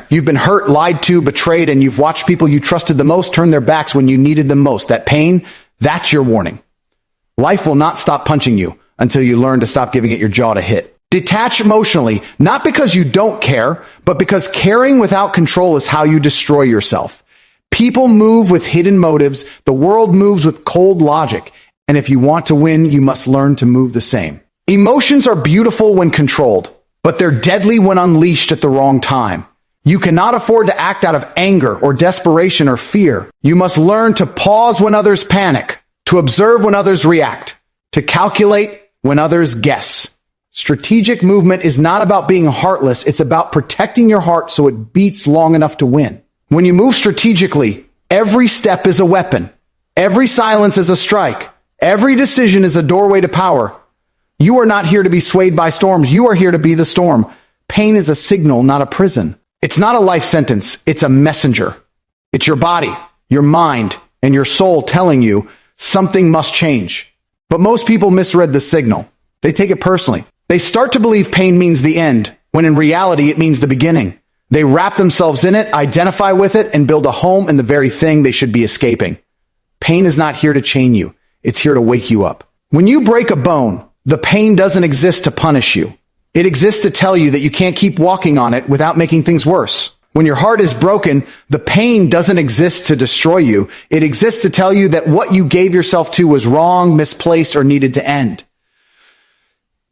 You've been hurt, lied to, betrayed, and you've watched people you trusted the most turn their backs when you needed them most. That pain, that's your warning. Life will not stop punching you until you learn to stop giving it your jaw to hit. Detach emotionally, not because you don't care, but because caring without control is how you destroy yourself. People move with hidden motives. The world moves with cold logic. And if you want to win, you must learn to move the same. Emotions are beautiful when controlled, but they're deadly when unleashed at the wrong time. You cannot afford to act out of anger or desperation or fear. You must learn to pause when others panic, to observe when others react, to calculate when others guess. Strategic movement is not about being heartless. It's about protecting your heart so it beats long enough to win. When you move strategically, every step is a weapon. Every silence is a strike. Every decision is a doorway to power. You are not here to be swayed by storms. You are here to be the storm. Pain is a signal, not a prison. It's not a life sentence. It's a messenger. It's your body, your mind, and your soul telling you something must change. But most people misread the signal. They take it personally. They start to believe pain means the end, when in reality it means the beginning. They wrap themselves in it, identify with it, and build a home in the very thing they should be escaping. Pain is not here to chain you. It's here to wake you up. When you break a bone, the pain doesn't exist to punish you. It exists to tell you that you can't keep walking on it without making things worse. When your heart is broken, the pain doesn't exist to destroy you. It exists to tell you that what you gave yourself to was wrong, misplaced, or needed to end.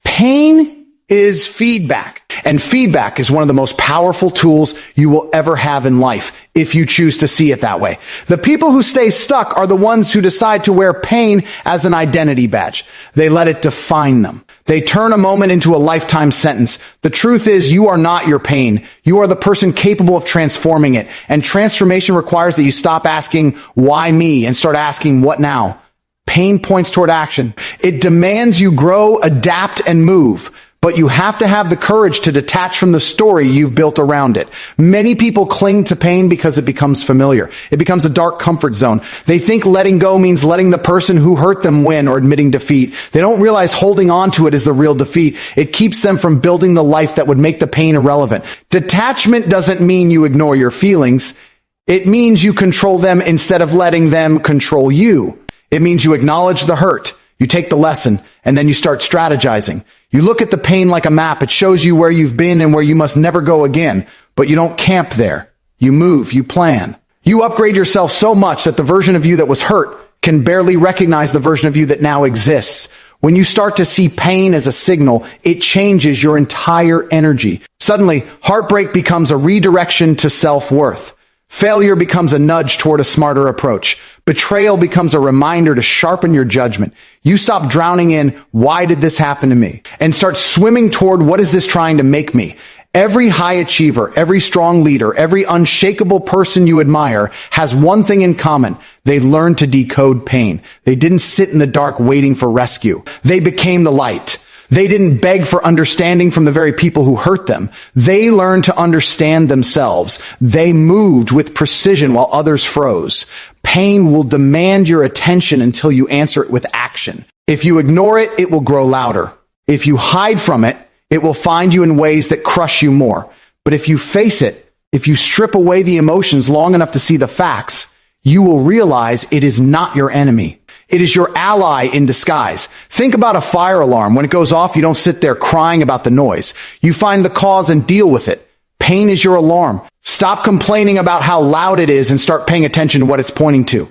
Pain is feedback, and feedback is one of the most powerful tools you will ever have in life, if you choose to see it that way. The people who stay stuck are the ones who decide to wear pain as an identity badge. They let it define them. They turn a moment into a lifetime sentence. The truth is, you are not your pain. You are the person capable of transforming it, and transformation requires that you stop asking, why me, and start asking, what now? Pain points toward action. It demands you grow, adapt, and move. But you have to have the courage to detach from the story you've built around it. Many people cling to pain because it becomes familiar. It becomes a dark comfort zone. They think letting go means letting the person who hurt them win or admitting defeat. They don't realize holding on to it is the real defeat. It keeps them from building the life that would make the pain irrelevant. Detachment doesn't mean you ignore your feelings. It means you control them instead of letting them control you. It means you acknowledge the hurt. You take the lesson, and then you start strategizing. You look at the pain like a map. It shows you where you've been and where you must never go again. But you don't camp there. You move, you plan. You upgrade yourself so much that the version of you that was hurt can barely recognize the version of you that now exists. When you start to see pain as a signal, it changes your entire energy. Suddenly, heartbreak becomes a redirection to self-worth. Failure becomes a nudge toward a smarter approach. Betrayal becomes a reminder to sharpen your judgment. You stop drowning in, why did this happen to me? And start swimming toward, what is this trying to make me? Every high achiever, every strong leader, every unshakable person you admire has one thing in common. They learned to decode pain. They didn't sit in the dark waiting for rescue. They became the light. They didn't beg for understanding from the very people who hurt them. They learned to understand themselves. They moved with precision while others froze. Pain will demand your attention until you answer it with action. If you ignore it, it will grow louder. If you hide from it, it will find you in ways that crush you more. But if you face it, if you strip away the emotions long enough to see the facts, you will realize it is not your enemy. It is your ally in disguise. Think about a fire alarm. When it goes off, you don't sit there crying about the noise. You find the cause and deal with it. Pain is your alarm. Stop complaining about how loud it is and start paying attention to what it's pointing to.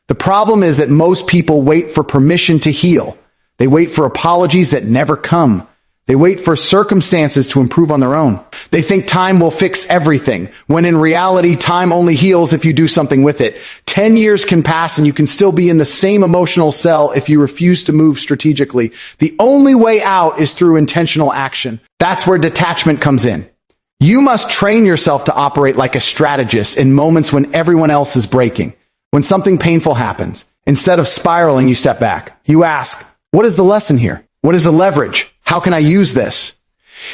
The problem is that most people wait for permission to heal. They wait for apologies that never come. They wait for circumstances to improve on their own. They think time will fix everything, when in reality, time only heals if you do something with it. 10 years can pass and you can still be in the same emotional cell if you refuse to move strategically. The only way out is through intentional action. That's where detachment comes in. You must train yourself to operate like a strategist in moments when everyone else is breaking. When something painful happens, instead of spiraling, you step back. You ask, what is the lesson here? What is the leverage? How can I use this?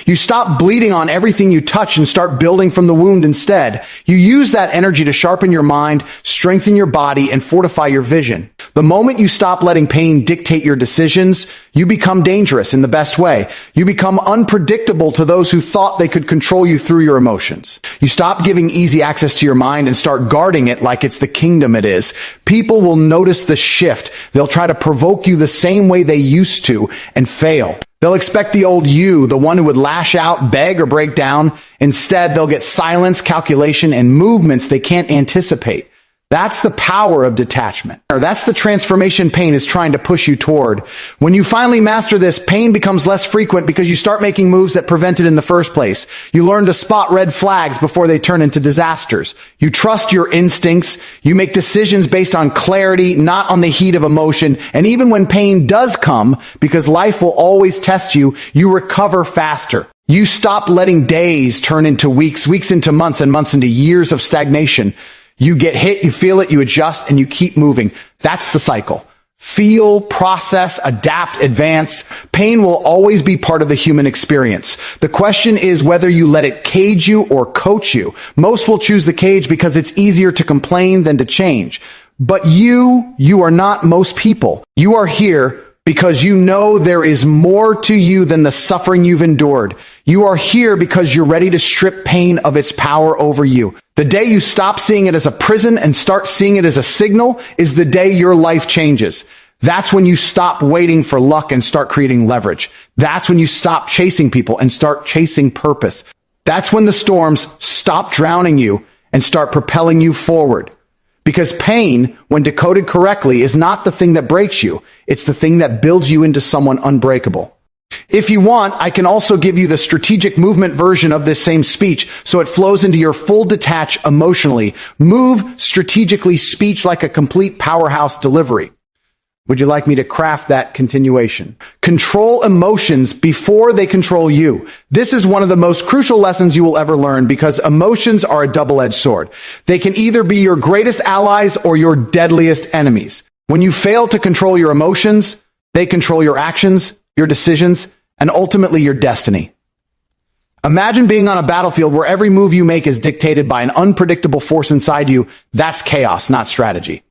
You stop bleeding on everything you touch and start building from the wound instead. You use that energy to sharpen your mind, strengthen your body, and fortify your vision. The moment you stop letting pain dictate your decisions, you become dangerous in the best way. You become unpredictable to those who thought they could control you through your emotions. You stop giving easy access to your mind and start guarding it like it's the kingdom it is. People will notice the shift. They'll try to provoke you the same way they used to and fail. They'll expect the old you, the one who would lash out, beg, or break down. Instead, they'll get silence, calculation, and movements they can't anticipate. That's the power of detachment. That's the transformation pain is trying to push you toward. When you finally master this, pain becomes less frequent because you start making moves that prevent it in the first place. You learn to spot red flags before they turn into disasters. You trust your instincts. You make decisions based on clarity, not on the heat of emotion. And even when pain does come, because life will always test you, you recover faster. You stop letting days turn into weeks, weeks into months, and months into years of stagnation. You get hit, you feel it, you adjust, and you keep moving. That's the cycle. Feel, process, adapt, advance. Pain will always be part of the human experience. The question is whether you let it cage you or coach you. Most will choose the cage because it's easier to complain than to change. But you are not most people. You are here because you know there is more to you than the suffering you've endured. You are here because you're ready to strip pain of its power over you. The day you stop seeing it as a prison and start seeing it as a signal is the day your life changes. That's when you stop waiting for luck and start creating leverage. That's when you stop chasing people and start chasing purpose. That's when the storms stop drowning you and start propelling you forward. Because pain, when decoded correctly, is not the thing that breaks you. It's the thing that builds you into someone unbreakable. If you want, I can also give you the strategic movement version of this same speech so it flows into your full detach emotionally. Move strategically speech like a complete powerhouse delivery. Would you like me to craft that continuation? Control emotions before they control you. This is one of the most crucial lessons you will ever learn because emotions are a double-edged sword. They can either be your greatest allies or your deadliest enemies. When you fail to control your emotions, they control your actions, your decisions, and ultimately your destiny. Imagine being on a battlefield where every move you make is dictated by an unpredictable force inside you. That's chaos, not strategy.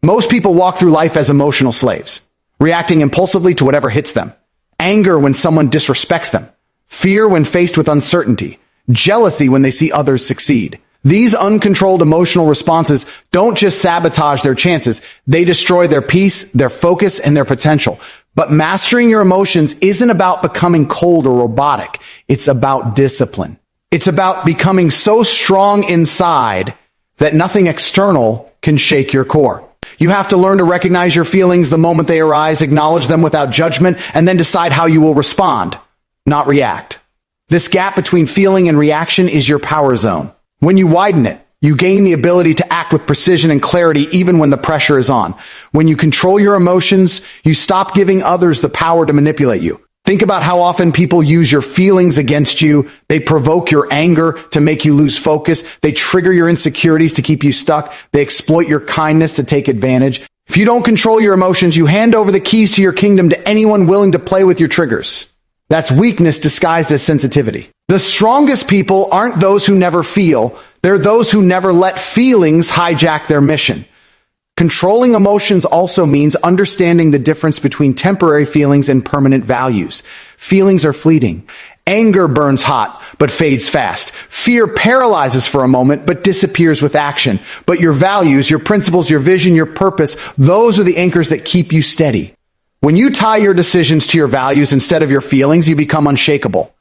Most people walk through life as emotional slaves, reacting impulsively to whatever hits them. Anger when someone disrespects them. Fear when faced with uncertainty. Jealousy when they see others succeed. These uncontrolled emotional responses don't just sabotage their chances, they destroy their peace, their focus, and their potential. But mastering your emotions isn't about becoming cold or robotic. It's about discipline. It's about becoming so strong inside that nothing external can shake your core. You have to learn to recognize your feelings the moment they arise, acknowledge them without judgment, and then decide how you will respond, not react. This gap between feeling and reaction is your power zone. When you widen it, you gain the ability to act with precision and clarity even when the pressure is on. When you control your emotions, you stop giving others the power to manipulate you. Think about how often people use your feelings against you. They provoke your anger to make you lose focus. They trigger your insecurities to keep you stuck. They exploit your kindness to take advantage. If you don't control your emotions, you hand over the keys to your kingdom to anyone willing to play with your triggers. That's weakness disguised as sensitivity. The strongest people aren't those who never feel. They're those who never let feelings hijack their mission. Controlling emotions also means understanding the difference between temporary feelings and permanent values. Feelings are fleeting. Anger burns hot, but fades fast. Fear paralyzes for a moment, but disappears with action. But your values, your principles, your vision, your purpose, those are the anchors that keep you steady. When you tie your decisions to your values instead of your feelings, you become unshakable.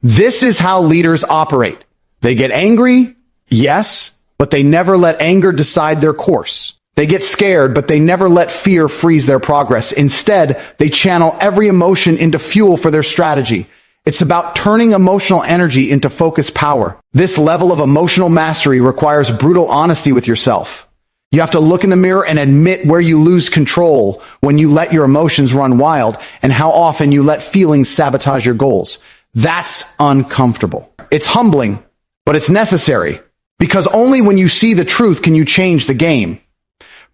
This is how leaders operate. They get angry, yes, but they never let anger decide their course. They get scared, but they never let fear freeze their progress. Instead, they channel every emotion into fuel for their strategy. It's about turning emotional energy into focused power. This level of emotional mastery requires brutal honesty with yourself. You have to look in the mirror and admit where you lose control when you let your emotions run wild and how often you let feelings sabotage your goals. That's uncomfortable. It's humbling, but it's necessary because only when you see the truth can you change the game.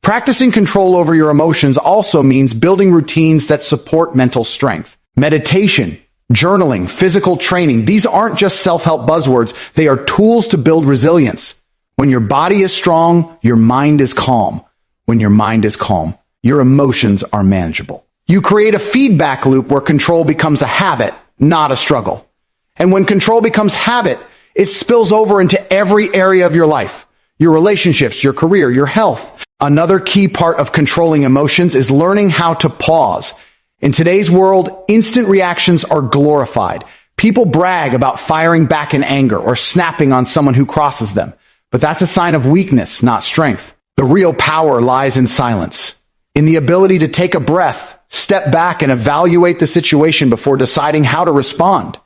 Practicing control over your emotions also means building routines that support mental strength. Meditation, Journaling, physical training, these aren't just self-help buzzwords. They are tools to build resilience. When your body is strong, your mind is calm. When your mind is calm, your emotions are manageable. You create a feedback loop where control becomes a habit, not a struggle. And when control becomes habit, it spills over into every area of your life, your relationships, your career, your health. Another key part of controlling emotions is learning how to pause. In today's world, instant reactions are glorified. People brag about firing back in anger or snapping on someone who crosses them. But that's a sign of weakness, not strength. The real power lies in silence, in the ability to take a breath, step back, and evaluate the situation before deciding how to respond.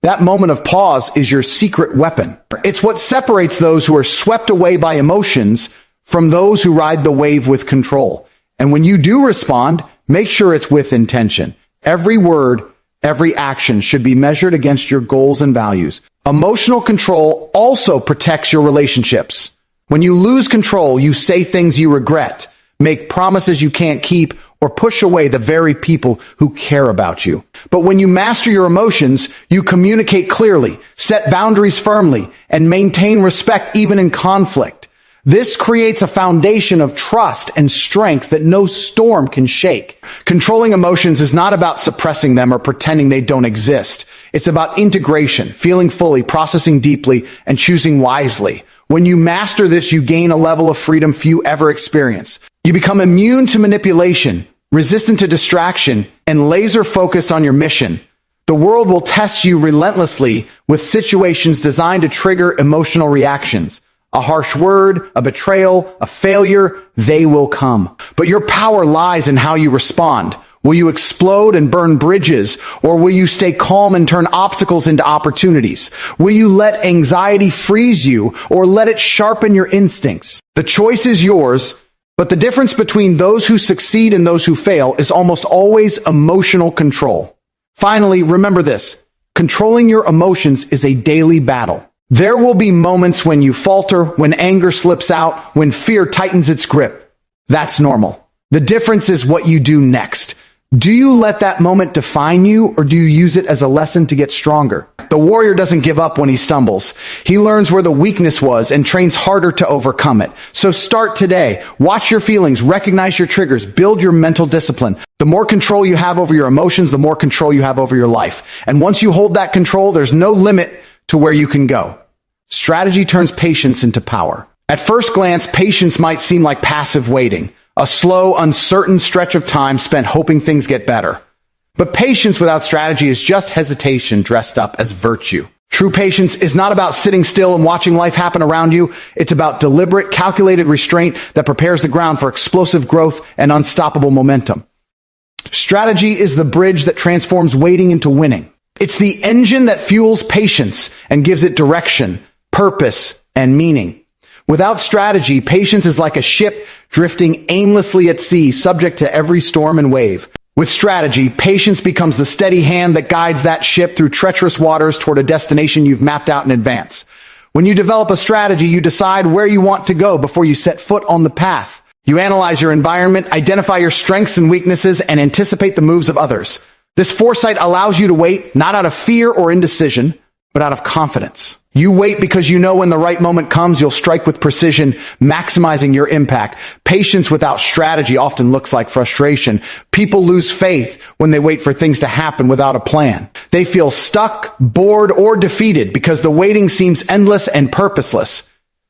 That moment of pause is your secret weapon. It's what separates those who are swept away by emotions from those who ride the wave with control. And when you do respond, make sure it's with intention. Every word, every action should be measured against your goals and values. Emotional control also protects your relationships. When you lose control, you say things you regret, make promises you can't keep, or push away the very people who care about you. But when you master your emotions, you communicate clearly, set boundaries firmly, and maintain respect even in conflict. This creates a foundation of trust and strength that no storm can shake. Controlling emotions is not about suppressing them or pretending they don't exist. It's about integration, feeling fully, processing deeply, and choosing wisely. When you master this, you gain a level of freedom few ever experience. You become immune to manipulation, resistant to distraction, and laser focused on your mission. The world will test you relentlessly with situations designed to trigger emotional reactions. A harsh word, a betrayal, a failure, they will come. But your power lies in how you respond. Will you explode and burn bridges, or will you stay calm and turn obstacles into opportunities? Will you let anxiety freeze you, or let it sharpen your instincts? The choice is yours, but the difference between those who succeed and those who fail is almost always emotional control. Finally, remember this: controlling your emotions is a daily battle. There will be moments when you falter, when anger slips out, when fear tightens its grip. That's normal. The difference is what you do next. Do you let that moment define you, or do you use it as a lesson to get stronger? The warrior doesn't give up when he stumbles. He learns where the weakness was and trains harder to overcome it. So start today. Watch your feelings, recognize your triggers, build your mental discipline. The more control you have over your emotions, the more control you have over your life. And once you hold that control, there's no limit to where you can go. Strategy turns patience into power. At first glance, patience might seem like passive waiting, a slow, uncertain stretch of time spent hoping things get better. But patience without strategy is just hesitation dressed up as virtue. True patience is not about sitting still and watching life happen around you. It's about deliberate, calculated restraint that prepares the ground for explosive growth and unstoppable momentum. Strategy is the bridge that transforms waiting into winning. It's the engine that fuels patience and gives it direction, purpose, and meaning. Without strategy, patience is like a ship drifting aimlessly at sea, subject to every storm and wave. With strategy, patience becomes the steady hand that guides that ship through treacherous waters toward a destination you've mapped out in advance. When you develop a strategy, you decide where you want to go before you set foot on the path. You analyze your environment, identify your strengths and weaknesses, and anticipate the moves of others. This foresight allows you to wait, not out of fear or indecision, but out of confidence. You wait because you know when the right moment comes, you'll strike with precision, maximizing your impact. Patience without strategy often looks like frustration. People lose faith when they wait for things to happen without a plan. They feel stuck, bored, or defeated because the waiting seems endless and purposeless.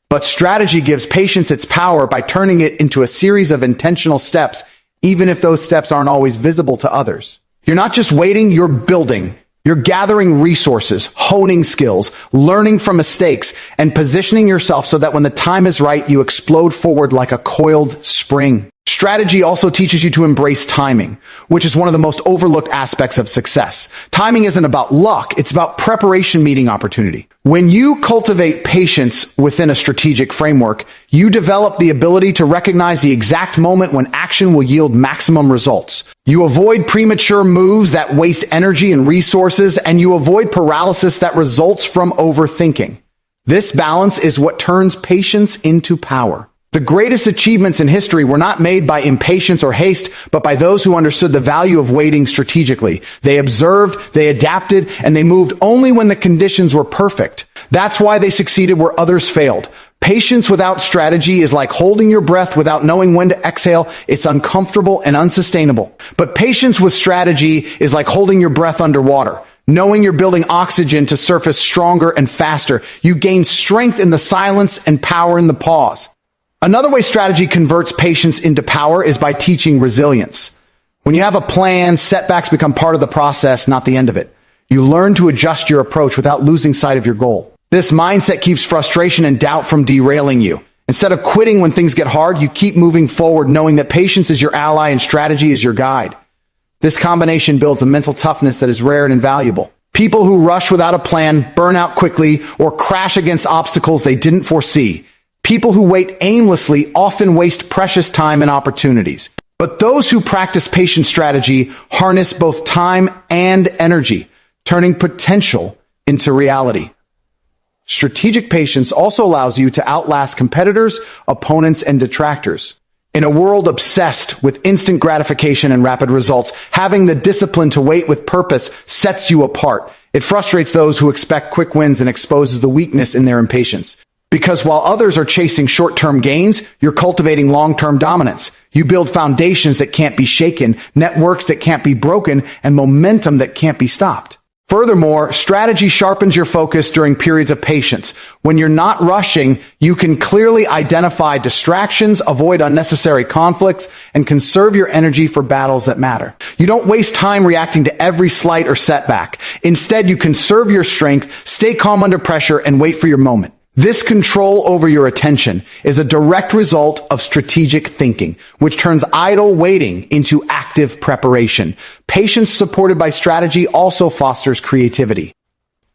But strategy gives patience its power by turning it into a series of intentional steps, even if those steps aren't always visible to others. You're not just waiting, you're building. You're gathering resources, honing skills, learning from mistakes, and positioning yourself so that when the time is right, you explode forward like a coiled spring. Strategy also teaches you to embrace timing, which is one of the most overlooked aspects of success. Timing isn't about luck, it's about preparation meeting opportunity. When you cultivate patience within a strategic framework, you develop the ability to recognize the exact moment when action will yield maximum results. You avoid premature moves that waste energy and resources, and you avoid paralysis that results from overthinking. This balance is what turns patience into power. The greatest achievements in history were not made by impatience or haste, but by those who understood the value of waiting strategically. They observed, they adapted, and they moved only when the conditions were perfect. That's why they succeeded where others failed. Patience without strategy is like holding your breath without knowing when to exhale. It's uncomfortable and unsustainable. But patience with strategy is like holding your breath underwater. Knowing you're building oxygen to surface stronger and faster. You gain strength in the silence and power in the pause. Another way strategy converts patience into power is by teaching resilience. When you have a plan, setbacks become part of the process, not the end of it. You learn to adjust your approach without losing sight of your goal. This mindset keeps frustration and doubt from derailing you. Instead of quitting when things get hard, you keep moving forward knowing that patience is your ally and strategy is your guide. This combination builds a mental toughness that is rare and invaluable. People who rush without a plan burn out quickly or crash against obstacles they didn't foresee. People who wait aimlessly often waste precious time and opportunities. But those who practice patient strategy harness both time and energy, turning potential into reality. Strategic patience also allows you to outlast competitors, opponents, and detractors. In a world obsessed with instant gratification and rapid results, having the discipline to wait with purpose sets you apart. It frustrates those who expect quick wins and exposes the weakness in their impatience. Because while others are chasing short-term gains, you're cultivating long-term dominance. You build foundations that can't be shaken, networks that can't be broken, and momentum that can't be stopped. Furthermore, strategy sharpens your focus during periods of patience. When you're not rushing, you can clearly identify distractions, avoid unnecessary conflicts, and conserve your energy for battles that matter. You don't waste time reacting to every slight or setback. Instead, you conserve your strength, stay calm under pressure, and wait for your moment. This control over your attention is a direct result of strategic thinking, which turns idle waiting into active preparation. Patience supported by strategy also fosters creativity.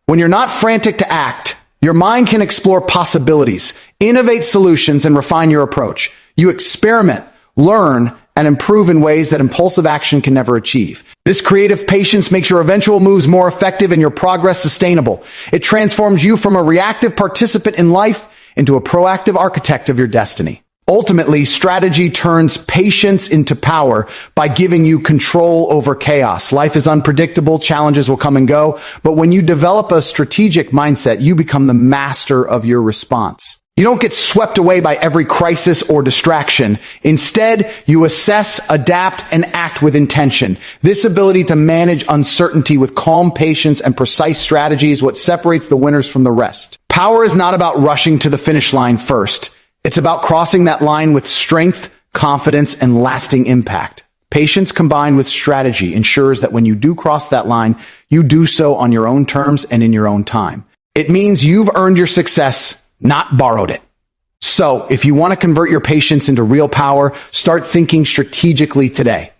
When you're not frantic to act, your mind can explore possibilities, innovate solutions, and refine your approach. You experiment, learn, and improve in ways that impulsive action can never achieve. This creative patience makes your eventual moves more effective and your progress sustainable. It transforms you from a reactive participant in life into a proactive architect of your destiny. Ultimately, strategy turns patience into power by giving you control over chaos. Life is unpredictable, challenges will come and go, but when you develop a strategic mindset, you become the master of your response. You don't get swept away by every crisis or distraction. Instead, you assess, adapt, and act with intention. This ability to manage uncertainty with calm patience and precise strategy is what separates the winners from the rest. Power is not about rushing to the finish line first. It's about crossing that line with strength, confidence, and lasting impact. Patience combined with strategy ensures that when you do cross that line, you do so on your own terms and in your own time. It means you've earned your success, not borrowed it. So, if you want to convert your patience into real power, start thinking strategically today.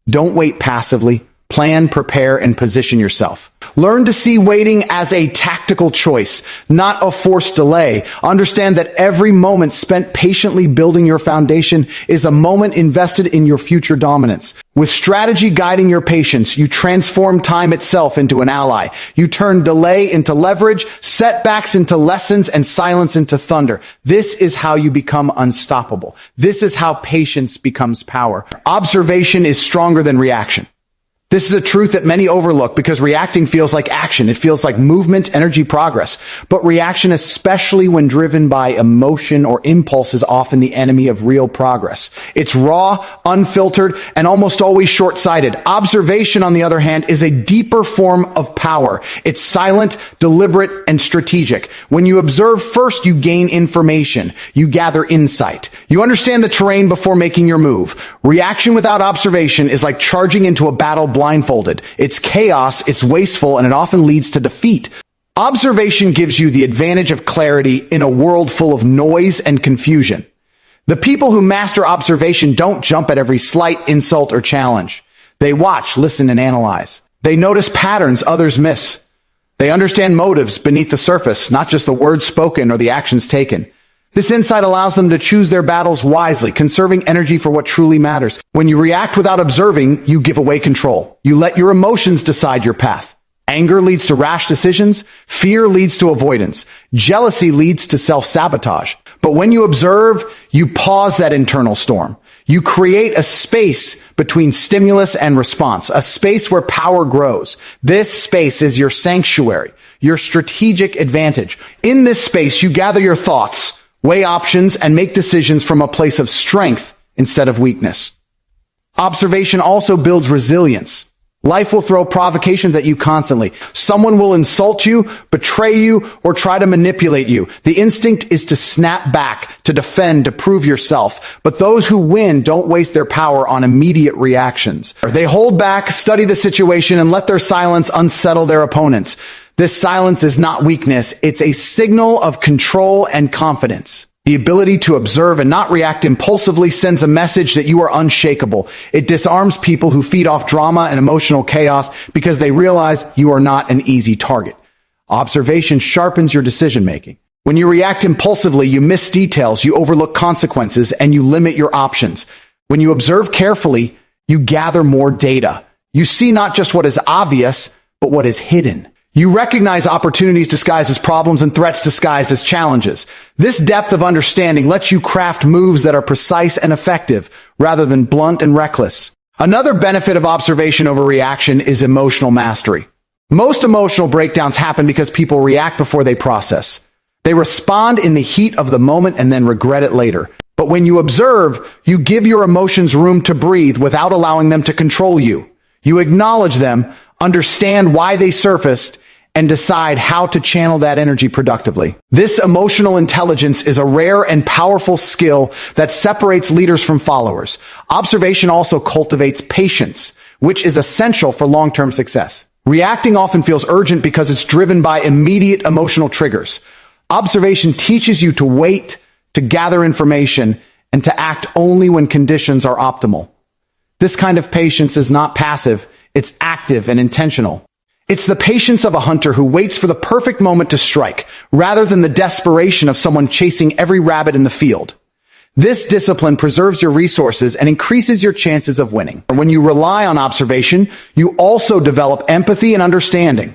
Don't wait passively. Plan, prepare, and position yourself. Learn to see waiting as a tactical choice, not a forced delay. Understand that every moment spent patiently building your foundation is a moment invested in your future dominance. With strategy guiding your patience, you transform time itself into an ally. You turn delay into leverage, setbacks into lessons, and silence into thunder. This is how you become unstoppable. This is how patience becomes power. Observation is stronger than reaction. This is a truth that many overlook because reacting feels like action. It feels like movement, energy, progress. But reaction, especially when driven by emotion or impulse, is often the enemy of real progress. It's raw, unfiltered, and almost always short-sighted. Observation, on the other hand, is a deeper form of power. It's silent, deliberate, and strategic. When you observe first, you gain information. You gather insight. You understand the terrain before making your move. Reaction without observation is like charging into a battle blindfolded. It's chaos, it's wasteful, and it often leads to defeat. Observation gives you the advantage of clarity in a world full of noise and confusion. The people who master observation don't jump at every slight insult or challenge. They watch, listen, and analyze. They notice patterns others miss. They understand motives beneath the surface, not just the words spoken or the actions taken. This insight allows them to choose their battles wisely, conserving energy for what truly matters. When you react without observing, you give away control. You let your emotions decide your path. Anger leads to rash decisions. Fear leads to avoidance. Jealousy leads to self-sabotage. But when you observe, you pause that internal storm. You create a space between stimulus and response, a space where power grows. This space is your sanctuary, your strategic advantage. In this space, you gather your thoughts, weigh options, and make decisions from a place of strength instead of weakness. Observation also builds resilience. Life will throw provocations at you constantly. Someone will insult you, betray you, or try to manipulate you. The instinct is to snap back, to defend, to prove yourself. But those who win don't waste their power on immediate reactions. They hold back, study the situation, and let their silence unsettle their opponents. This silence is not weakness. It's a signal of control and confidence. The ability to observe and not react impulsively sends a message that you are unshakable. It disarms people who feed off drama and emotional chaos because they realize you are not an easy target. Observation sharpens your decision-making. When you react impulsively, you miss details, you overlook consequences, and you limit your options. When you observe carefully, you gather more data. You see not just what is obvious, but what is hidden. You recognize opportunities disguised as problems and threats disguised as challenges. This depth of understanding lets you craft moves that are precise and effective, rather than blunt and reckless. Another benefit of observation over reaction is emotional mastery. Most emotional breakdowns happen because people react before they process. They respond in the heat of the moment and then regret it later. But when you observe, you give your emotions room to breathe without allowing them to control you. You acknowledge them, understand why they surfaced, and decide how to channel that energy productively. This emotional intelligence is a rare and powerful skill that separates leaders from followers. Observation also cultivates patience, which is essential for long-term success. Reacting often feels urgent because it's driven by immediate emotional triggers. Observation teaches you to wait, to gather information, and to act only when conditions are optimal. This kind of patience is not passive, it's active and intentional. It's the patience of a hunter who waits for the perfect moment to strike, rather than the desperation of someone chasing every rabbit in the field. This discipline preserves your resources and increases your chances of winning. When you rely on observation, you also develop empathy and understanding.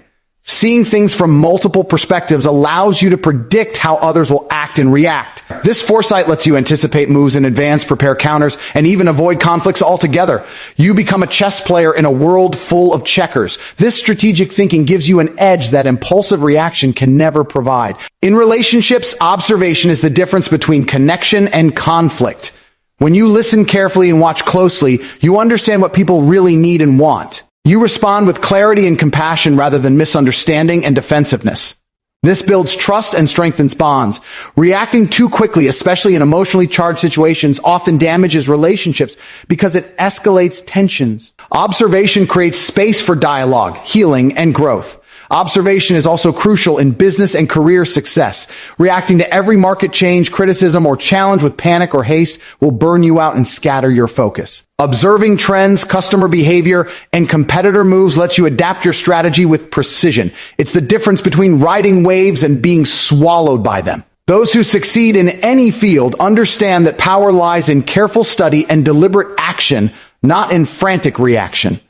Seeing things from multiple perspectives allows you to predict how others will act and react. This foresight lets you anticipate moves in advance, prepare counters, and even avoid conflicts altogether. You become a chess player in a world full of checkers. This strategic thinking gives you an edge that impulsive reaction can never provide. In relationships, observation is the difference between connection and conflict. When you listen carefully and watch closely, you understand what people really need and want. You respond with clarity and compassion rather than misunderstanding and defensiveness. This builds trust and strengthens bonds. Reacting too quickly, especially in emotionally charged situations, often damages relationships because it escalates tensions. Observation creates space for dialogue, healing, and growth. Observation is also crucial in business and career success. Reacting to every market change, criticism, or challenge with panic or haste will burn you out and scatter your focus. Observing trends, customer behavior, and competitor moves lets you adapt your strategy with precision. It's the difference between riding waves and being swallowed by them. Those who succeed in any field understand that power lies in careful study and deliberate action, not in frantic reaction.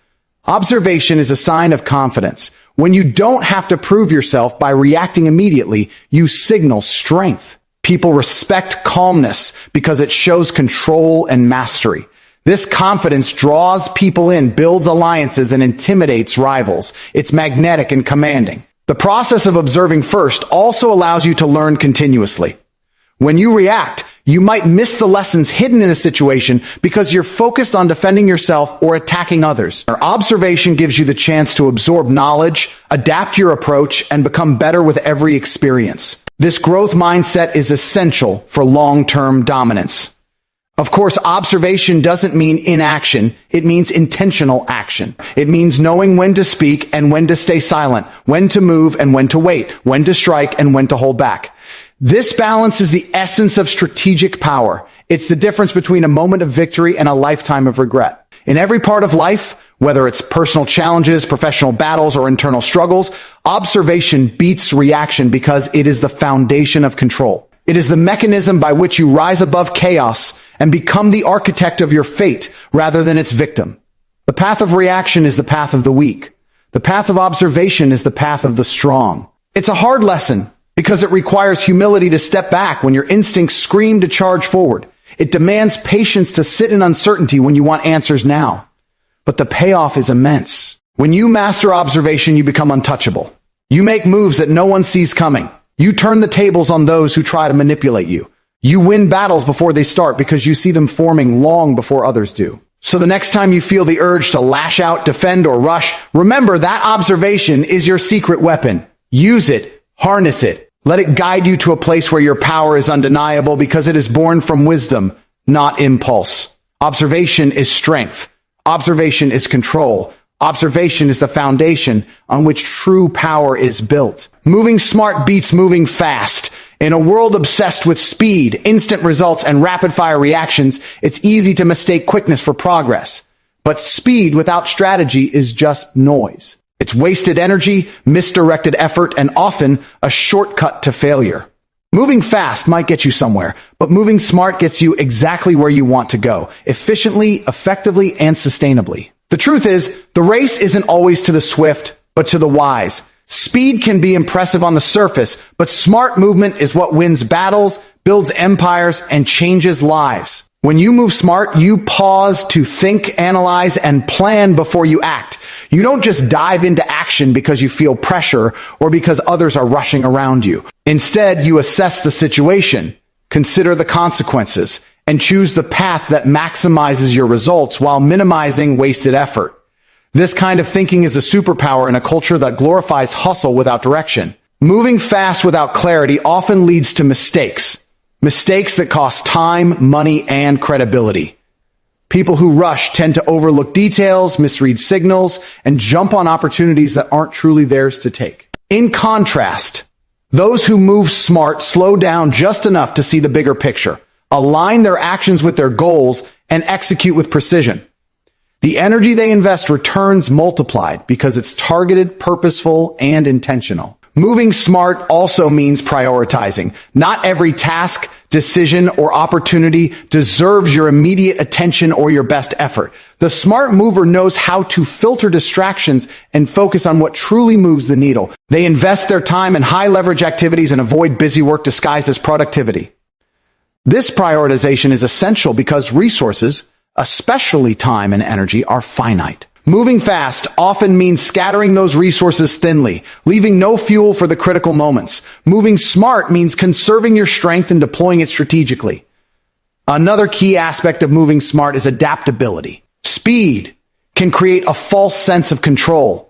Observation is a sign of confidence. When you don't have to prove yourself by reacting immediately, you signal strength. People respect calmness because it shows control and mastery. This confidence draws people in, builds alliances, and intimidates rivals. It's magnetic and commanding. The process of observing first also allows you to learn continuously. When you react, you might miss the lessons hidden in a situation because you're focused on defending yourself or attacking others. Observation gives you the chance to absorb knowledge, adapt your approach, and become better with every experience. This growth mindset is essential for long-term dominance. Of course, observation doesn't mean inaction. It means intentional action. It means knowing when to speak and when to stay silent, when to move and when to wait, when to strike and when to hold back. This balance is the essence of strategic power. It's the difference between a moment of victory and a lifetime of regret. In every part of life, whether it's personal challenges, professional battles, or internal struggles, observation beats reaction because it is the foundation of control. It is the mechanism by which you rise above chaos and become the architect of your fate rather than its victim. The path of reaction is the path of the weak. The path of observation is the path of the strong. It's a hard lesson because it requires humility to step back when your instincts scream to charge forward. It demands patience to sit in uncertainty when you want answers now. But the payoff is immense. When you master observation, you become untouchable. You make moves that no one sees coming. You turn the tables on those who try to manipulate you. You win battles before they start because you see them forming long before others do. So the next time you feel the urge to lash out, defend, or rush, remember that observation is your secret weapon. Use it. Harness it. Let it guide you to a place where your power is undeniable because it is born from wisdom, not impulse. Observation is strength. Observation is control. Observation is the foundation on which true power is built. Moving smart beats moving fast. In a world obsessed with speed, instant results, and rapid-fire reactions, it's easy to mistake quickness for progress. But speed without strategy is just noise. It's wasted energy, misdirected effort, and often a shortcut to failure. Moving fast might get you somewhere, but moving smart gets you exactly where you want to go, efficiently, effectively, and sustainably. The truth is, the race isn't always to the swift, but to the wise. Speed can be impressive on the surface, but smart movement is what wins battles, builds empires, and changes lives. When you move smart, you pause to think, analyze, and plan before you act. You don't just dive into action because you feel pressure or because others are rushing around you. Instead, you assess the situation, consider the consequences, and choose the path that maximizes your results while minimizing wasted effort. This kind of thinking is a superpower in a culture that glorifies hustle without direction. Moving fast without clarity often leads to mistakes. Mistakes that cost time, money, and credibility. People who rush tend to overlook details, misread signals, and jump on opportunities that aren't truly theirs to take. In contrast, those who move smart slow down just enough to see the bigger picture, align their actions with their goals, and execute with precision. The energy they invest returns multiplied because it's targeted, purposeful, and intentional. Moving smart also means prioritizing. Not every task, decision, or opportunity deserves your immediate attention or your best effort. The smart mover knows how to filter distractions and focus on what truly moves the needle. They invest their time in high-leverage activities and avoid busy work disguised as productivity. This prioritization is essential because resources, especially time and energy, are finite. Moving fast often means scattering those resources thinly, leaving no fuel for the critical moments. Moving smart means conserving your strength and deploying it strategically. Another key aspect of moving smart is adaptability. Speed can create a false sense of control.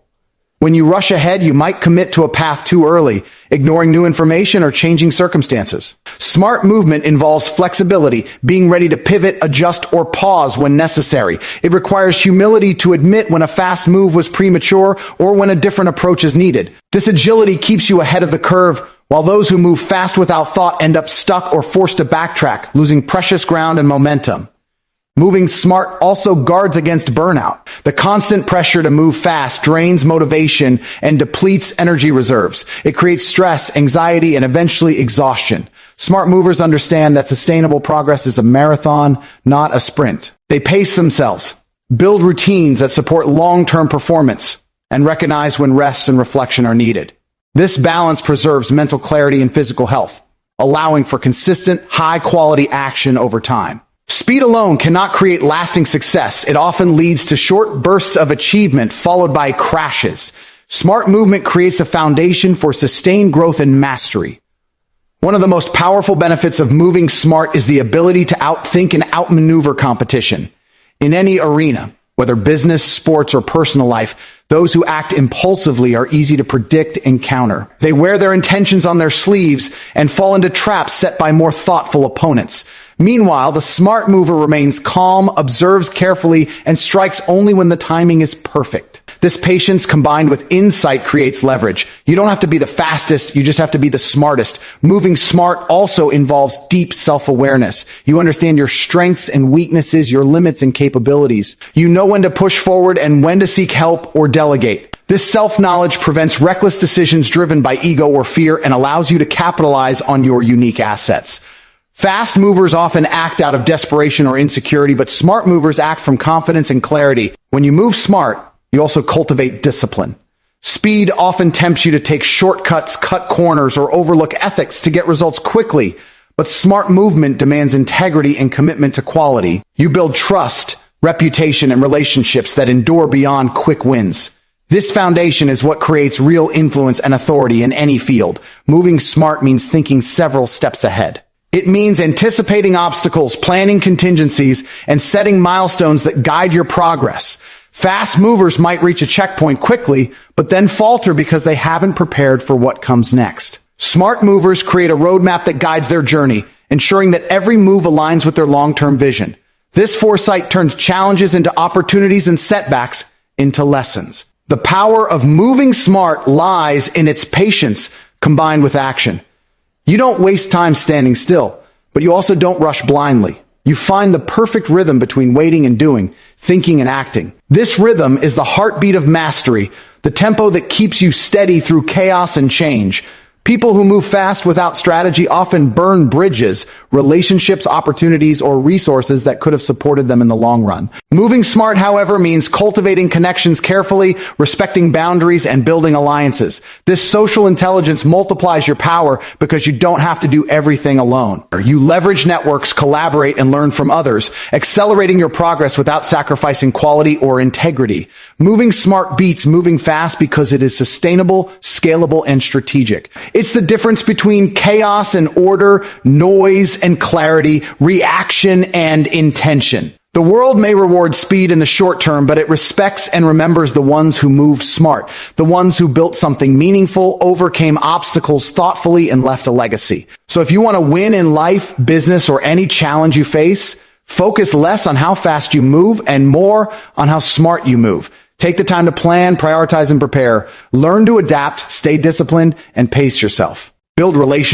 When you rush ahead, you might commit to a path too early, ignoring new information or changing circumstances. Smart movement involves flexibility, being ready to pivot, adjust, or pause when necessary. It requires humility to admit when a fast move was premature or when a different approach is needed. This agility keeps you ahead of the curve, while those who move fast without thought end up stuck or forced to backtrack, losing precious ground and momentum. Moving smart also guards against burnout. The constant pressure to move fast drains motivation and depletes energy reserves. It creates stress, anxiety, and eventually exhaustion. Smart movers understand that sustainable progress is a marathon, not a sprint. They pace themselves, build routines that support long-term performance, and recognize when rest and reflection are needed. This balance preserves mental clarity and physical health, allowing for consistent, high-quality action over time. Speed alone cannot create lasting success. It often leads to short bursts of achievement followed by crashes. Smart movement creates a foundation for sustained growth and mastery. One of the most powerful benefits of moving smart is the ability to outthink and outmaneuver competition. In any arena, whether business, sports, or personal life, those who act impulsively are easy to predict and counter. They wear their intentions on their sleeves and fall into traps set by more thoughtful opponents. Meanwhile, the smart mover remains calm, observes carefully, and strikes only when the timing is perfect. This patience combined with insight creates leverage. You don't have to be the fastest, you just have to be the smartest. Moving smart also involves deep self-awareness. You understand your strengths and weaknesses, your limits and capabilities. You know when to push forward and when to seek help or delegate. This self-knowledge prevents reckless decisions driven by ego or fear and allows you to capitalize on your unique assets. Fast movers often act out of desperation or insecurity, but smart movers act from confidence and clarity. When you move smart, you also cultivate discipline. Speed often tempts you to take shortcuts, cut corners, or overlook ethics to get results quickly. But smart movement demands integrity and commitment to quality. You build trust, reputation, and relationships that endure beyond quick wins. This foundation is what creates real influence and authority in any field. Moving smart means thinking several steps ahead. It means anticipating obstacles, planning contingencies, and setting milestones that guide your progress. Fast movers might reach a checkpoint quickly, but then falter because they haven't prepared for what comes next. Smart movers create a roadmap that guides their journey, ensuring that every move aligns with their long-term vision. This foresight turns challenges into opportunities and setbacks into lessons. The power of moving smart lies in its patience combined with action. You don't waste time standing still, but you also don't rush blindly. You find the perfect rhythm between waiting and doing, thinking and acting. This rhythm is the heartbeat of mastery, the tempo that keeps you steady through chaos and change. People who move fast without strategy often burn bridges, relationships, opportunities, or resources that could have supported them in the long run. Moving smart, however, means cultivating connections carefully, respecting boundaries, and building alliances. This social intelligence multiplies your power because you don't have to do everything alone. You leverage networks, collaborate, and learn from others, accelerating your progress without sacrificing quality or integrity. Moving smart beats moving fast because it is sustainable, scalable, and strategic. It's the difference between chaos and order, noise and clarity, reaction and intention. The world may reward speed in the short term, but it respects and remembers the ones who move smart, the ones who built something meaningful, overcame obstacles thoughtfully, and left a legacy. So if you want to win in life, business, or any challenge you face, focus less on how fast you move and more on how smart you move. Take the time to plan, prioritize, and prepare. Learn to adapt, stay disciplined, and pace yourself. Build relationships